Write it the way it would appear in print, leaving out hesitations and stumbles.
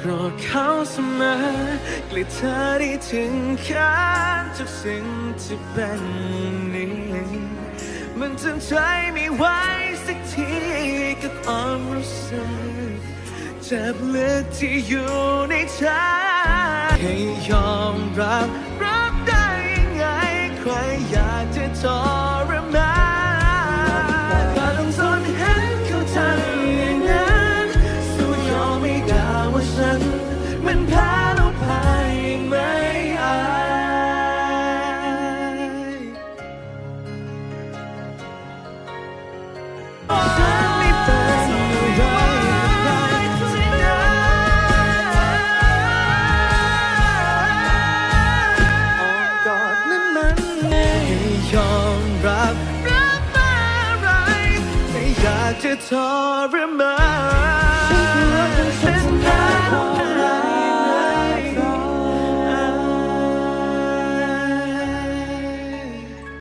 รอเขาเสมอเกลียดเธอได้ถึงแค่ทุกสิ่งที่เป็นนี้มันทำใจไม่ไหวสักทีกับความรู้สึกเจ็บลึกที่อยู่ในใจให้ยอมรับได้ยังไงใครอยากจะทรมานก็ต้องทนเห็นเขาทำอย่างนั้นสู้ยอมไม่ได้ว่าฉันมันแพ้แล้วพายไม่อายฉันไม่เป็นอะไรที่ได้อ้อมกอดนั้นให้ยอมรับอะไรไม่อยากจะทรม